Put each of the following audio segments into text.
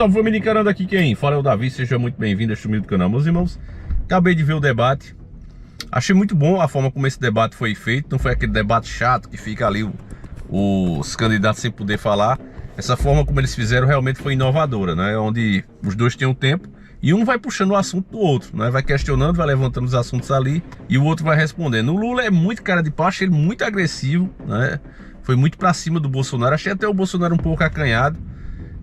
Salve família, encarando aqui quem? Fala é o Davi, seja muito bem-vindo a este humilde canal, meus irmãos. Acabei de ver o debate. Achei muito bom a forma como esse debate foi feito. Não foi aquele debate chato que fica ali os candidatos sem poder falar. Essa forma como eles fizeram realmente foi inovadora, né? Onde os dois tinham tempo e um vai puxando o assunto do outro, né? Vai questionando, vai levantando os assuntos ali e o outro vai respondendo. O Lula é muito cara de pau, achei ele muito agressivo, né? Foi muito pra cima do Bolsonaro. Achei até o Bolsonaro um pouco acanhado.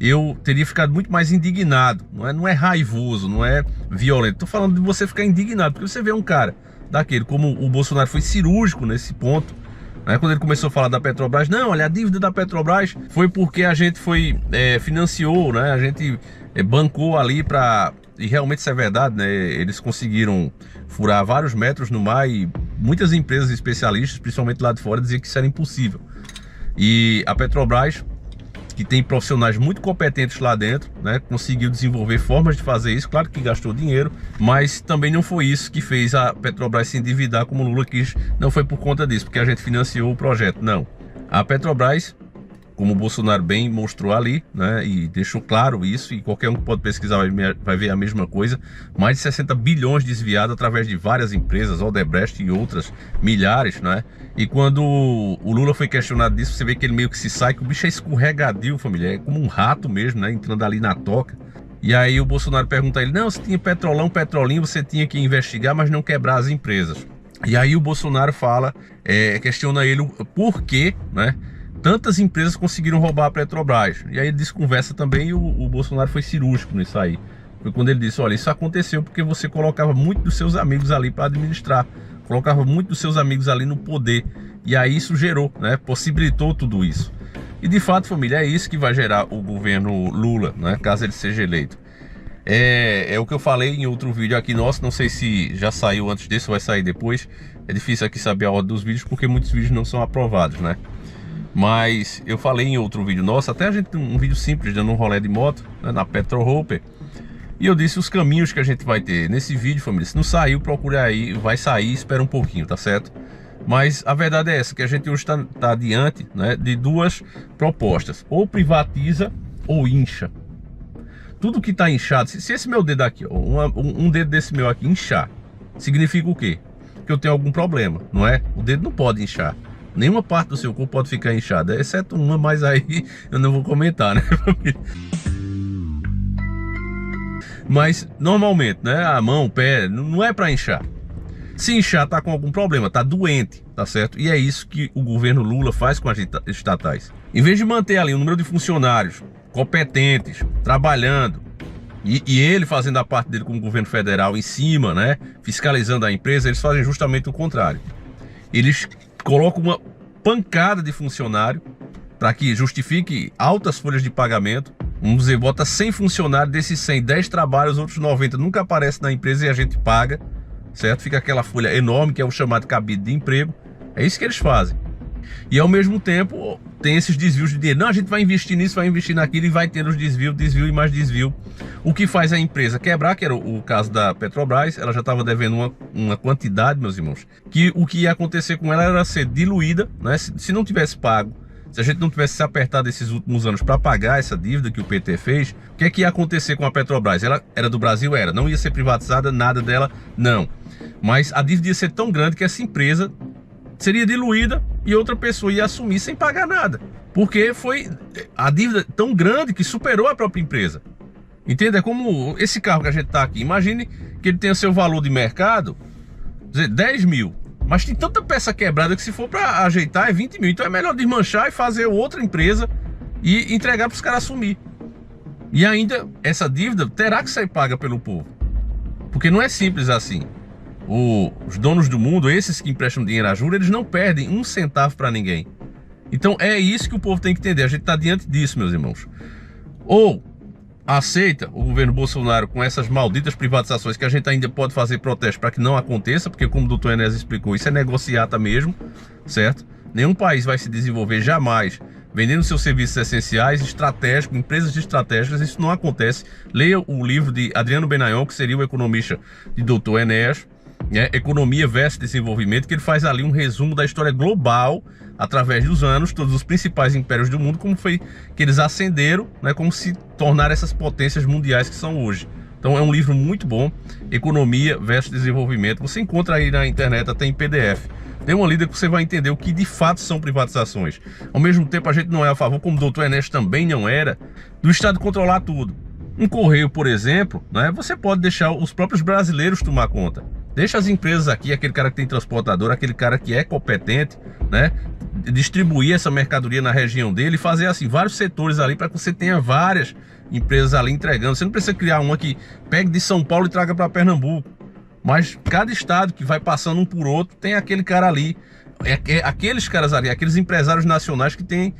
Eu teria ficado muito mais indignado. Não é raivoso, não é violento. Tô falando de você ficar indignado, porque você vê um cara daquele, como o Bolsonaro foi cirúrgico nesse ponto, né? Quando ele começou a falar da Petrobras, não, olha, a dívida da Petrobras foi porque a gente financiou, né? A gente bancou ali para... E realmente isso é verdade, né? Eles conseguiram furar vários metros no mar e muitas empresas especialistas, principalmente lá de fora, diziam que isso era impossível. E a Petrobras, que tem profissionais muito competentes lá dentro, né, conseguiu desenvolver formas de fazer isso. Claro que gastou dinheiro, mas também não foi isso que fez a Petrobras se endividar como o Lula quis. Não foi por conta disso, porque a gente financiou o projeto, não. A Petrobras, como o Bolsonaro bem mostrou ali, né, e deixou claro isso, e qualquer um que pode pesquisar vai ver a mesma coisa, mais de 60 bilhões desviados através de várias empresas, Odebrecht e outras, milhares, né? E quando o Lula foi questionado disso, você vê que ele meio que se sai, que o bicho é escorregadio, família, é como um rato mesmo, né, entrando ali na toca. E aí o Bolsonaro pergunta a ele, não, você tinha petrolão, petrolinho, você tinha que investigar, mas não quebrar as empresas. E aí o Bolsonaro fala, questiona ele o porquê, né, tantas empresas conseguiram roubar a Petrobras. E aí ele desconversa também e o Bolsonaro foi cirúrgico nisso aí. Foi quando ele disse, olha, isso aconteceu porque você colocava muito dos seus amigos ali para administrar. Colocava muito dos seus amigos ali no poder. E aí isso gerou, né? Possibilitou tudo isso. E de fato, família, é isso que vai gerar o governo Lula, né? Caso ele seja eleito. É o que eu falei em outro vídeo aqui nosso. Não sei se já saiu antes desse ou vai sair depois. É difícil aqui saber a ordem dos vídeos porque muitos vídeos não são aprovados, né? Mas eu falei em outro vídeo nosso, até a gente tem um vídeo simples dando um rolê de moto, né, na Petro Hopper. E eu disse os caminhos que a gente vai ter nesse vídeo, família. Se não saiu, procure aí, vai sair, espera um pouquinho, tá certo? Mas a verdade é essa, que a gente hoje está diante, né, de duas propostas. Ou privatiza ou incha. Tudo que está inchado, se esse meu dedo aqui, ó, um dedo desse meu aqui inchar, significa o quê? Que eu tenho algum problema, não é? O dedo não pode inchar. Nenhuma parte do seu corpo pode ficar inchada, exceto uma, mas aí eu não vou comentar, né, família? Mas normalmente, né, a mão, o pé, não é para inchar. Se inchar, tá com algum problema, tá doente, tá certo? E é isso que o governo Lula faz com as estatais. Em vez de manter ali o número de funcionários competentes, trabalhando, e ele fazendo a parte dele como governo federal em cima, né, fiscalizando a empresa, eles fazem justamente o contrário. Eles colocam uma pancada de funcionário para que justifique altas folhas de pagamento. Vamos dizer, bota 100 funcionários, desses 100, 10 trabalham, os outros 90 nunca aparecem na empresa e a gente paga, certo? Fica aquela folha enorme que é o chamado cabide de emprego. É isso que eles fazem. E ao mesmo tempo tem esses desvios de dinheiro. Não, a gente vai investir nisso, vai investir naquilo e vai tendo os desvio e mais desvio. O que faz a empresa quebrar, que era o caso da Petrobras. Ela já estava devendo uma quantidade, meus irmãos, que o que ia acontecer com ela era ser diluída, né? Se não tivesse pago, se a gente não tivesse se apertado esses últimos anos para pagar essa dívida que o PT fez, o que é que ia acontecer com a Petrobras? Ela era do Brasil? Era. Não ia ser privatizada, nada dela, não. Mas a dívida ia ser tão grande que essa empresa seria diluída e outra pessoa ia assumir sem pagar nada. Porque foi a dívida tão grande que superou a própria empresa. Entende? É como esse carro que a gente está aqui. Imagine que ele tenha seu valor de mercado, dizer, 10 mil. Mas tem tanta peça quebrada que se for para ajeitar é 20 mil. Então é melhor desmanchar e fazer outra empresa e entregar para os caras assumir. E ainda essa dívida terá que ser paga pelo povo. Porque não é simples assim. Os donos do mundo, esses que emprestam dinheiro a juros, eles não perdem um centavo para ninguém. Então é isso que o povo tem que entender. A gente está diante disso, meus irmãos. Ou aceita o governo Bolsonaro com essas malditas privatizações, que a gente ainda pode fazer protesto para que não aconteça, porque como o doutor Enéas explicou, isso é negociata mesmo, certo? Nenhum país vai se desenvolver jamais vendendo seus serviços essenciais, estratégicos, empresas estratégicas. Isso não acontece. Leia o livro de Adriano Benayon, que seria o economista de doutor Enéas. né, Economia versus Desenvolvimento, que ele faz ali um resumo da história global através dos anos, todos os principais impérios do mundo, como foi que eles ascenderam, né, como se tornaram essas potências mundiais que são hoje. Então é um livro muito bom, Economia versus Desenvolvimento. Você encontra aí na internet, até em PDF. Dê uma lida que você vai entender o que de fato são privatizações. Ao mesmo tempo, a gente não é a favor, como o doutor Ernesto também não era, do Estado controlar tudo. Um correio, por exemplo, né, você pode deixar os próprios brasileiros tomar conta. Deixa as empresas aqui, aquele cara que tem transportador, aquele cara que é competente, né, distribuir essa mercadoria na região dele e fazer assim vários setores ali para que você tenha várias empresas ali entregando. Você não precisa criar uma que pegue de São Paulo e traga para Pernambuco. Mas cada estado que vai passando um por outro tem aquele cara ali, aqueles caras ali, aqueles empresários nacionais que tem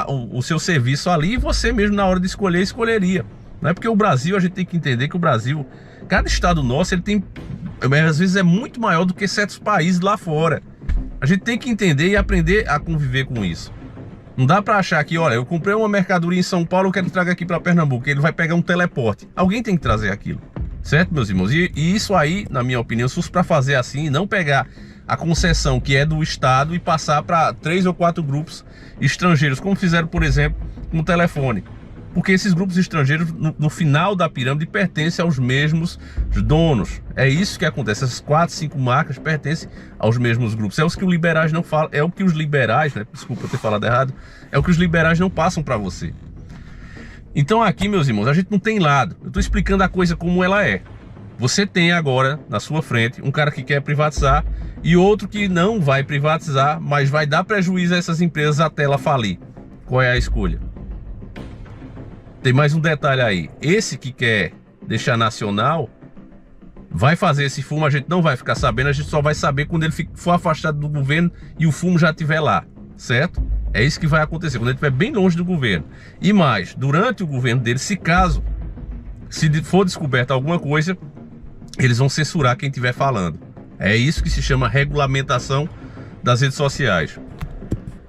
o seu serviço ali, e você mesmo na hora de escolher, escolheria. Não é porque o Brasil, a gente tem que entender que o Brasil, cada estado nosso, ele tem, às vezes é muito maior do que certos países lá fora. A gente tem que entender e aprender a conviver com isso. Não dá para achar que, olha, eu comprei uma mercadoria em São Paulo, eu quero que traga aqui para Pernambuco, ele vai pegar um teleporte. Alguém tem que trazer aquilo. Certo, meus irmãos? E isso aí, na minha opinião, se fosse para fazer assim, não pegar a concessão que é do Estado e passar para 3 ou 4 grupos estrangeiros, como fizeram, por exemplo, com o telefone. Porque esses grupos estrangeiros, no final da pirâmide, pertencem aos mesmos donos. É isso que acontece. Essas 4, 5 marcas pertencem aos mesmos grupos. É o que os liberais não falam, é o que os liberais, né? Desculpa eu ter falado errado, é o que os liberais não passam para você. Então aqui, meus irmãos, a gente não tem lado. Eu estou explicando a coisa como ela é. Você tem agora, na sua frente, um cara que quer privatizar e outro que não vai privatizar, mas vai dar prejuízo a essas empresas até ela falir. Qual é a escolha? Tem mais um detalhe aí. Esse que quer deixar nacional, vai fazer esse fumo, a gente não vai ficar sabendo, a gente só vai saber quando ele for afastado do governo e o fumo já estiver lá, certo? É isso que vai acontecer, quando ele estiver bem longe do governo. E mais, durante o governo dele, se for descoberta alguma coisa, eles vão censurar quem estiver falando. É isso que se chama regulamentação das redes sociais.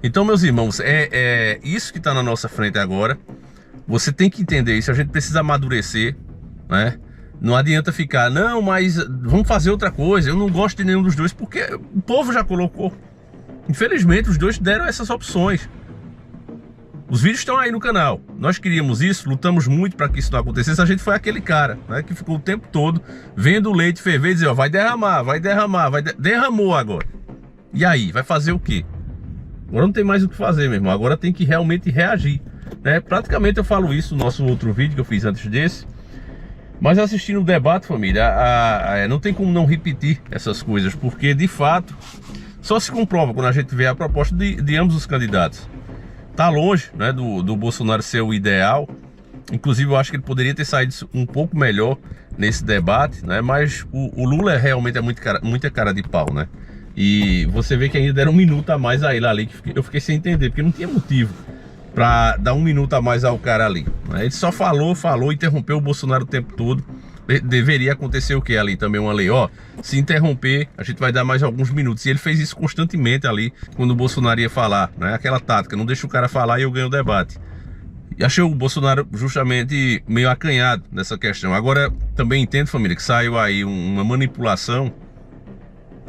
Então, meus irmãos, é isso que está na nossa frente agora. Você tem que entender isso, a gente precisa amadurecer, né? Não adianta ficar, não, mas vamos fazer outra coisa, eu não gosto de nenhum dos dois, porque o povo já colocou. Infelizmente, os dois deram essas opções. Os vídeos estão aí no canal. Nós queríamos isso, lutamos muito para que isso não acontecesse. A gente foi aquele cara, né, que ficou o tempo todo vendo o leite ferver e dizer, ó, vai derramar, derramou agora. E aí, vai fazer o quê? Agora não tem mais o que fazer, meu irmão. Agora tem que realmente reagir, né? Praticamente eu falo isso no nosso outro vídeo que eu fiz antes desse. Mas assistindo o debate, família, não tem como não repetir essas coisas, porque de fato só se comprova quando a gente vê a proposta de ambos os candidatos. Tá longe, né, do Bolsonaro ser o ideal. Inclusive eu acho que ele poderia ter saído um pouco melhor nesse debate, né? Mas o Lula realmente é muita cara de pau, né? E você vê que ainda deram um minuto a mais a ele ali, que eu fiquei sem entender, porque não tinha motivo para dar um minuto a mais ao cara ali, né? Ele só falou, interrompeu o Bolsonaro o tempo todo. Deveria acontecer o que ali também, uma lei, ó, se interromper, a gente vai dar mais alguns minutos. E ele fez isso constantemente ali, quando o Bolsonaro ia falar, né? Aquela tática, não deixa o cara falar e eu ganho o debate. E achei o Bolsonaro justamente meio acanhado nessa questão. Agora, também entendo, família, que saiu aí uma manipulação,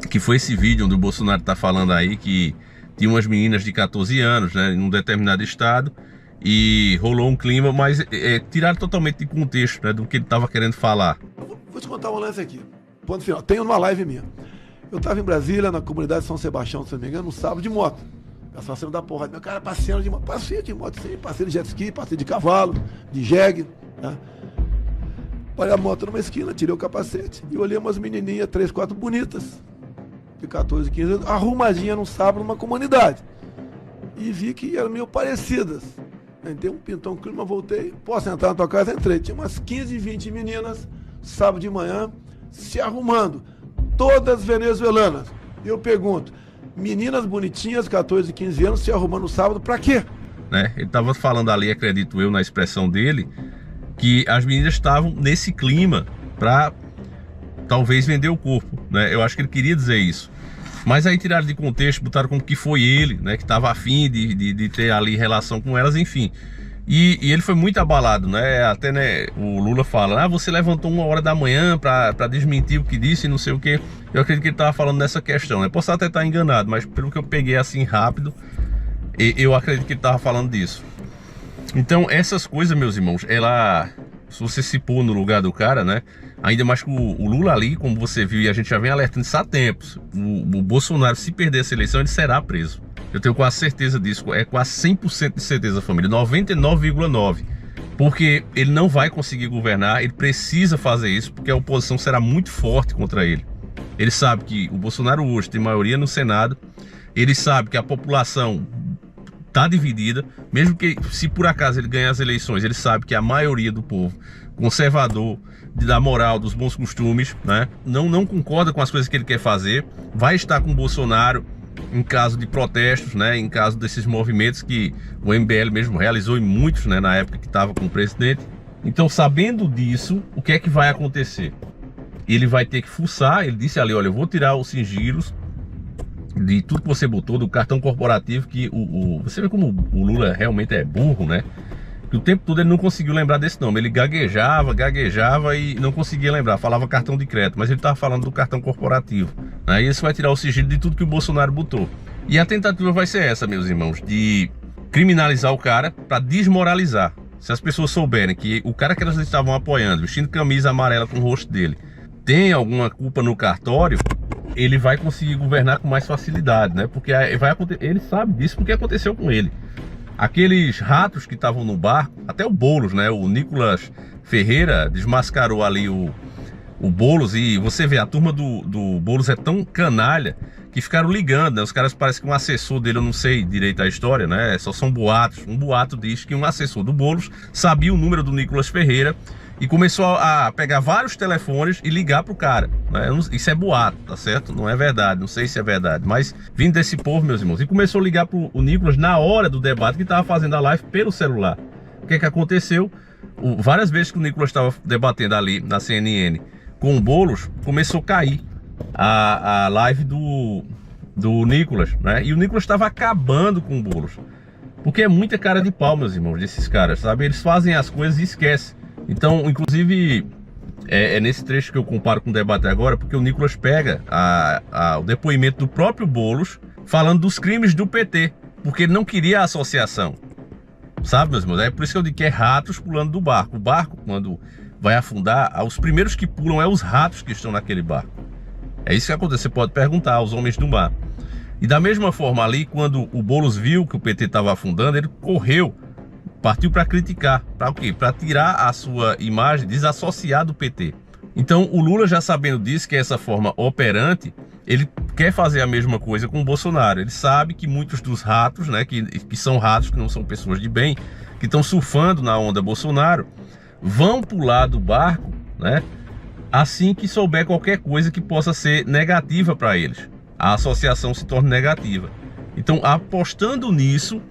que foi esse vídeo onde o Bolsonaro tá falando aí que tinha umas meninas de 14 anos, né, em um determinado estado, e rolou um clima, mas tiraram totalmente de contexto, né, do que ele estava querendo falar. Vou te contar um lance aqui, ponto final, tenho numa live minha. Eu estava em Brasília, na comunidade de São Sebastião, se não me engano, no sábado de moto. Pessoal saindo da porra, meu cara passeando de moto, passei de moto, sim, passei de jet ski, passei de cavalo, de jegue, né? Parei a moto numa esquina, tirei o capacete e olhei umas menininhas, 3, 4 bonitas, de 14, 15 anos, arrumadinha num sábado numa comunidade. E vi que eram meio parecidas. Entrei um pintão, clima, voltei. Posso entrar na tua casa? Entrei. Tinha umas 15, 20 meninas, sábado de manhã, se arrumando. Todas venezuelanas. E eu pergunto, meninas bonitinhas, 14, 15 anos, se arrumando no sábado, pra quê? Né? Ele estava falando ali, acredito eu, na expressão dele, que as meninas estavam nesse clima pra talvez vender o corpo, né? Eu acho que ele queria dizer isso. Mas aí tiraram de contexto, botaram como que foi ele, né, que estava afim de ter ali relação com elas, enfim. E ele foi muito abalado, né? Até, né, o Lula fala, você levantou 1h da manhã para desmentir o que disse e não sei o que. Eu acredito que ele estava falando nessa questão, né? Posso até estar enganado, mas pelo que eu peguei assim rápido, eu acredito que ele estava falando disso. Então essas coisas, meus irmãos, se você se pôr no lugar do cara, né? Ainda mais que o Lula ali, como você viu, e a gente já vem alertando isso há tempos, o Bolsonaro, se perder essa eleição, ele será preso. Eu tenho quase certeza disso, é quase 100% de certeza, família, 99,9%. Porque ele não vai conseguir governar, ele precisa fazer isso, porque a oposição será muito forte contra ele. Ele sabe que o Bolsonaro hoje tem maioria no Senado, ele sabe que a população está dividida, mesmo que se por acaso ele ganhar as eleições, ele sabe que a maioria do povo conservador, da moral, dos bons costumes, né, não concorda com as coisas que ele quer fazer, vai estar com o Bolsonaro em caso de protestos, né, em caso desses movimentos que o MBL mesmo realizou, e muitos, né, na época que estava com o presidente. Então, sabendo disso, o que é que vai acontecer? Ele vai ter que fuçar, ele disse ali, olha, eu vou tirar os sigilos de tudo que você botou, do cartão corporativo, que você vê como o Lula realmente é burro, né? Que o tempo todo ele não conseguiu lembrar desse nome, ele gaguejava e não conseguia lembrar, falava cartão de crédito, mas ele estava falando do cartão corporativo. Aí isso vai tirar o sigilo de tudo que o Bolsonaro botou. E a tentativa vai ser essa, meus irmãos, de criminalizar o cara para desmoralizar. Se as pessoas souberem que o cara que elas estavam apoiando, vestindo camisa amarela com o rosto dele, tem alguma culpa no cartório, ele vai conseguir governar com mais facilidade, né? Porque ele sabe disso porque aconteceu com ele. Aqueles ratos que estavam no barco, até o Boulos, né? O Nicolas Ferreira desmascarou ali o Boulos, e você vê, a turma do Boulos é tão canalha que ficaram ligando, né? Os caras, parece que um assessor dele, eu não sei direito a história, né? Só são boatos. Um boato diz que um assessor do Boulos sabia o número do Nicolas Ferreira e começou a pegar vários telefones e ligar pro cara, né? Isso é boato, tá certo? Não é verdade, não sei se é verdade, mas vindo desse povo, meus irmãos, e começou a ligar pro Nicolas na hora do debate, que tava fazendo a live pelo celular. O que é que aconteceu? Várias vezes que o Nicolas estava debatendo ali na CNN com o Boulos, começou a cair a live do Nicolas, né? E o Nicolas estava acabando com o Boulos, porque é muita cara de pau, meus irmãos, desses caras, sabe? Eles fazem as coisas e esquecem. Então, inclusive, é nesse trecho que eu comparo com o debate agora, porque o Nicolas pega o depoimento do próprio Boulos falando dos crimes do PT, porque ele não queria a associação, sabe, meus irmãos? É por isso que eu digo que é ratos pulando do barco. O barco, quando vai afundar, os primeiros que pulam é os ratos que estão naquele barco. É isso que acontece, você pode perguntar aos homens do mar. E da mesma forma ali, quando o Boulos viu que o PT estava afundando, ele correu, partiu para criticar, para o quê? Para tirar a sua imagem, desassociar do PT. Então o Lula, já sabendo disso, que é essa forma operante, ele quer fazer a mesma coisa com o Bolsonaro. Ele sabe que muitos dos ratos, né, que são ratos, que não são pessoas de bem, que estão surfando na onda Bolsonaro, vão pular do barco, né, assim que souber qualquer coisa que possa ser negativa para eles. A associação se torna negativa. Então, apostando nisso,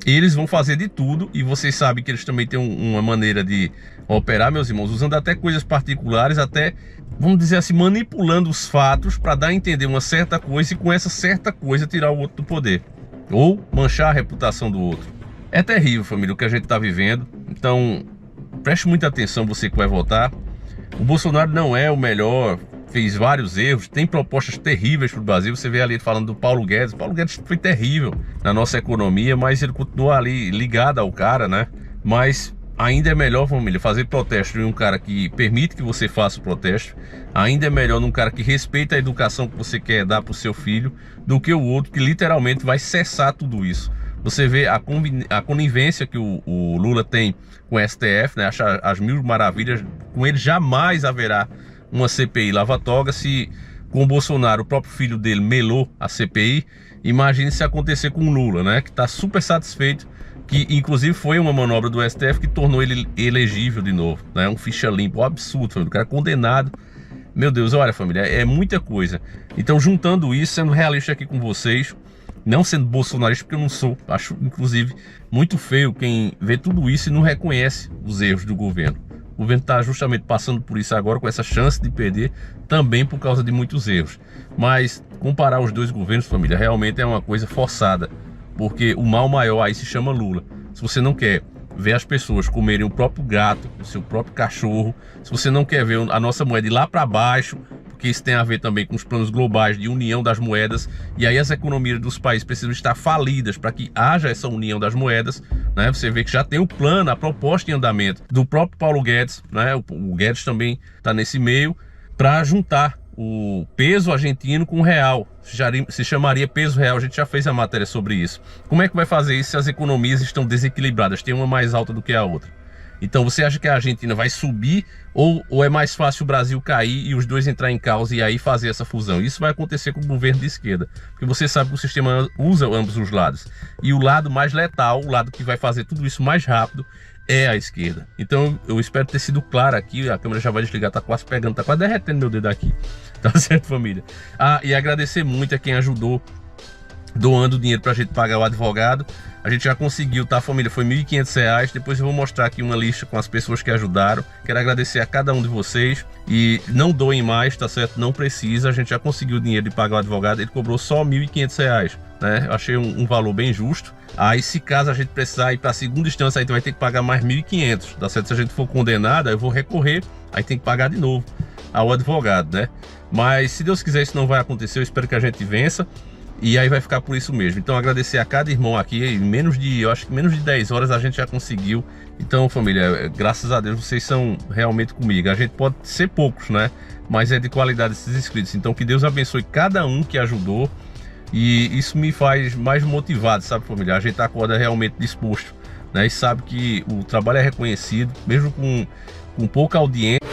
eles vão fazer de tudo, e vocês sabem que eles também têm uma maneira de operar, meus irmãos, usando até coisas particulares, até, vamos dizer assim, manipulando os fatos para dar a entender uma certa coisa, e com essa certa coisa tirar o outro do poder, ou manchar a reputação do outro. É terrível, família, o que a gente está vivendo. Então, preste muita atenção, você que vai votar. O Bolsonaro não é o melhor, fez vários erros, tem propostas terríveis para o Brasil. Você vê ali falando do Paulo Guedes. Paulo Guedes foi terrível na nossa economia, mas ele continua ali ligado ao cara, né? Mas ainda é melhor, família, fazer protesto em um cara que permite que você faça o protesto. Ainda é melhor num cara que respeita a educação que você quer dar para o seu filho, do que o outro que literalmente vai cessar tudo isso. Você vê a conivência que o Lula tem com o STF, né? Acha as mil maravilhas. Com ele jamais haverá uma CPI lava-toga. Se com o Bolsonaro, o próprio filho dele melou a CPI, imagine se acontecer com o Lula, né? Que está super satisfeito, que inclusive foi uma manobra do STF que tornou ele elegível de novo, né? Um ficha limpa, um absurdo, família. O cara condenado. Meu Deus, olha, família, é muita coisa. Então, juntando isso, sendo realista aqui com vocês, não sendo bolsonarista, porque eu não sou, acho inclusive muito feio quem vê tudo isso e não reconhece os erros do governo. O governo está justamente passando por isso agora, com essa chance de perder, também por causa de muitos erros. Mas comparar os dois governos, família, realmente é uma coisa forçada, porque o mal maior aí se chama Lula. Se você não quer ver as pessoas comerem o próprio gato, o seu próprio cachorro, se você não quer ver a nossa moeda ir lá para baixo, porque isso tem a ver também com os planos globais de união das moedas, e aí as economias dos países precisam estar falidas para que haja essa união das moedas, né? Você vê que já tem o plano, a proposta em andamento do próprio Paulo Guedes, né? O Guedes também está nesse meio, para juntar o peso argentino com o real, se chamaria peso real. A gente já fez a matéria sobre isso. Como é que vai fazer isso se as economias estão desequilibradas, tem uma mais alta do que a outra? Então você acha que a Argentina vai subir ou é mais fácil o Brasil cair e os dois entrar em causa e aí fazer essa fusão? Isso vai acontecer com o governo de esquerda, porque você sabe que o sistema usa ambos os lados, e o lado mais letal, o lado que vai fazer tudo isso mais rápido, é a esquerda. Então eu espero ter sido claro aqui. A câmera já vai desligar, tá quase pegando, tá quase derretendo meu dedo aqui. Tá certo, família? E agradecer muito a quem ajudou doando dinheiro pra gente pagar o advogado. A gente já conseguiu, tá, família? Foi R$ 1.500. Depois eu vou mostrar aqui uma lista com as pessoas que ajudaram. Quero agradecer a cada um de vocês. E não doem mais, tá certo? Não precisa. A gente já conseguiu o dinheiro de pagar o advogado. Ele cobrou só R$ 1.500, né? Eu achei um valor bem justo. Aí, se caso a gente precisar ir para a segunda instância, aí vai ter que pagar mais R$ 1.500, tá certo? Se a gente for condenado, aí eu vou recorrer, aí tem que pagar de novo ao advogado, né? Mas, se Deus quiser, isso não vai acontecer. Eu espero que a gente vença. E aí vai ficar por isso mesmo. Então agradecer a cada irmão aqui. Eu acho que menos de 10 horas a gente já conseguiu. Então, família, graças a Deus vocês são realmente comigo. A gente pode ser poucos, né? Mas é de qualidade esses inscritos. Então que Deus abençoe cada um que ajudou. E isso me faz mais motivado, sabe, família? A gente acorda realmente disposto, né? E sabe que o trabalho é reconhecido, mesmo com pouca audiência.